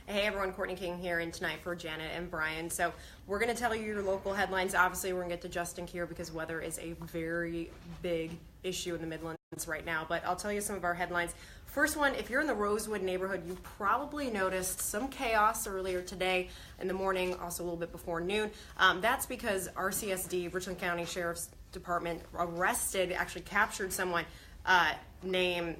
Hey everyone, Courtney King here, and tonight for Janet and Brian. So we're going to tell you your local headlines. Obviously, we're going to get to Justin Kier because weather is a very big issue in the Midlands right now. But I'll tell you some of our headlines. First one, if you're in the Rosewood neighborhood, you probably noticed some chaos earlier today in the morning, also a little bit before noon. That's because RCSD, Richland County Sheriff's Department, actually captured someone named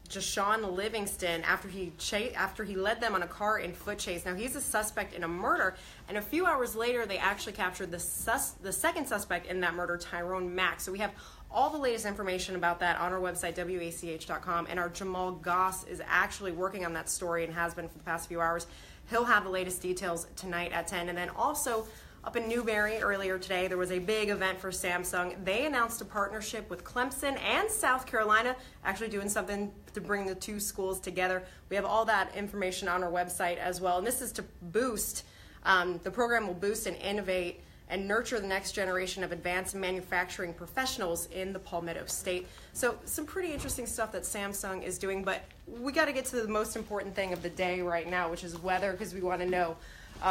Jashawn Livingston after he led them on a car and foot chase. Now he's a suspect in a murder, and a few hours later they actually captured the second suspect in that murder, Tyrone Mack. So we have all the latest information about that on our website, wach.com, and our Jamal Goss is actually working on that story and has been for the past few hours. He'll have the latest details tonight at 10. And then also up in Newberry earlier today, there was a big event for Samsung. They announced a partnership with Clemson and South Carolina, actually doing something to bring the two schools together. We have all that information on our website as well. And this is to boost, the program will boost and innovate and nurture the next generation of advanced manufacturing professionals in the Palmetto State. So some pretty interesting stuff that Samsung is doing, but we got to get to the most important thing of the day right now, which is weather, because we want to know.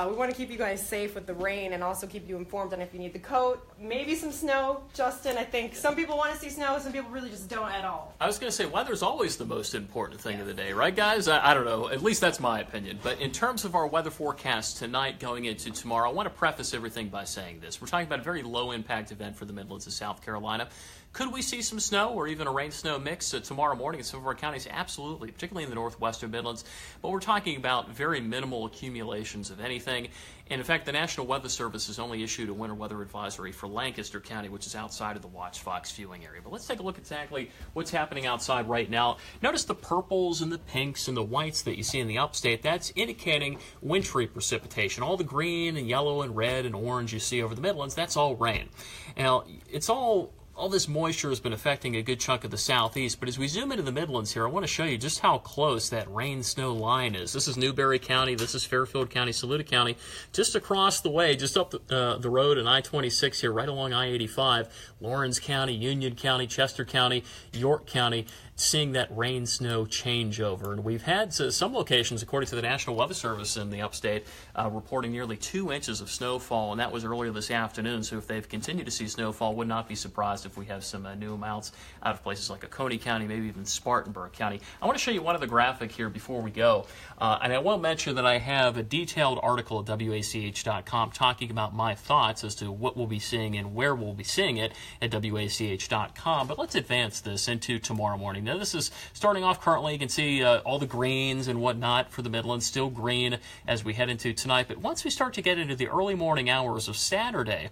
We want to keep you guys safe with the rain and also keep you informed on if you need the coat, maybe some snow. Justin, I think some people want to see snow, some people really just don't at all. I was going to say, weather's always the most important thing of the day, right, guys? I don't know. At least that's my opinion. But in terms of our weather forecast tonight going into tomorrow, I want to preface everything by saying this. We're talking about a very low-impact event for the Midlands of South Carolina. Could we see some snow or even a rain-snow mix tomorrow morning in some of our counties? Absolutely, particularly in the northwestern Midlands. But we're talking about very minimal accumulations of anything. And in fact, the National Weather Service has only issued a winter weather advisory for Lancaster County, which is outside of the Watch Fox viewing area. But let's take a look at exactly what's happening outside right now. Notice the purples and the pinks and the whites that you see in the upstate. That's indicating wintry precipitation. All the green and yellow and red and orange you see over the Midlands, that's all rain. Now, it's all this moisture has been affecting a good chunk of the southeast, but as we zoom into the Midlands here, I want to show you just how close that rain-snow line is. This is Newberry County, this is Fairfield County, Saluda County, just across the way, just up the road in I-26 here, right along I-85, Lawrence County, Union County, Chester County, York County, seeing that rain-snow changeover. And we've had some locations, according to the National Weather Service in the upstate, reporting nearly 2 inches of snowfall, and that was earlier this afternoon. So if they've continued to see snowfall, would not be surprised if we have some new amounts out of places like Oconee County, maybe even Spartanburg County. I want to show you one other graphic here before we go. And I will mention that I have a detailed article at wach.com talking about my thoughts as to what we'll be seeing and where we'll be seeing it at wach.com. But let's advance this into tomorrow morning. Now, this is starting off currently. You can see all the greens and whatnot for the Midlands, still green as we head into tonight. But once we start to get into the early morning hours of Saturday,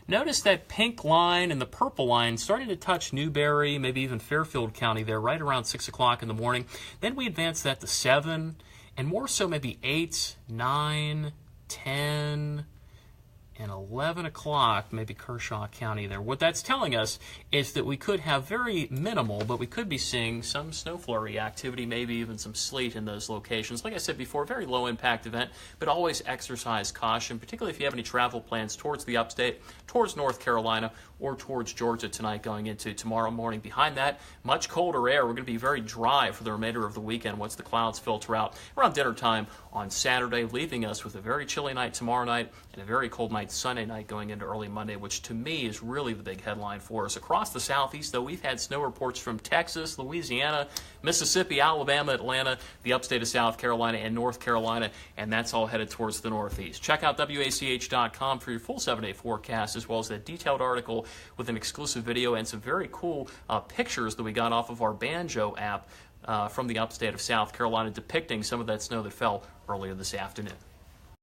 notice that pink line and the purple line starting to touch Newberry, maybe even Fairfield County there, right around 6 o'clock in the morning. Then we advance that to 7, and more so maybe 8, 9, 10, and 11 o'clock, maybe Kershaw County there. What that's telling us is that we could have very minimal, but we could be seeing some snow flurry activity, maybe even some sleet in those locations. Like I said before, very low impact event, but always exercise caution, particularly if you have any travel plans towards the upstate, towards North Carolina, or towards Georgia tonight going into tomorrow morning. Behind that, much colder air. We're going to be very dry for the remainder of the weekend once the clouds filter out around dinner time on Saturday, leaving us with a very chilly night tomorrow night and a very cold night Sunday night going into early Monday, which to me is really the big headline for us. Across the southeast, though, we've had snow reports from Texas, Louisiana, Mississippi, Alabama, Atlanta, the upstate of South Carolina, and North Carolina, and that's all headed towards the northeast. Check out wach.com for your full 7-day forecast, as well as that detailed article with an exclusive video and some very cool pictures that we got off of our Banjo app from the upstate of South Carolina depicting some of that snow that fell earlier this afternoon.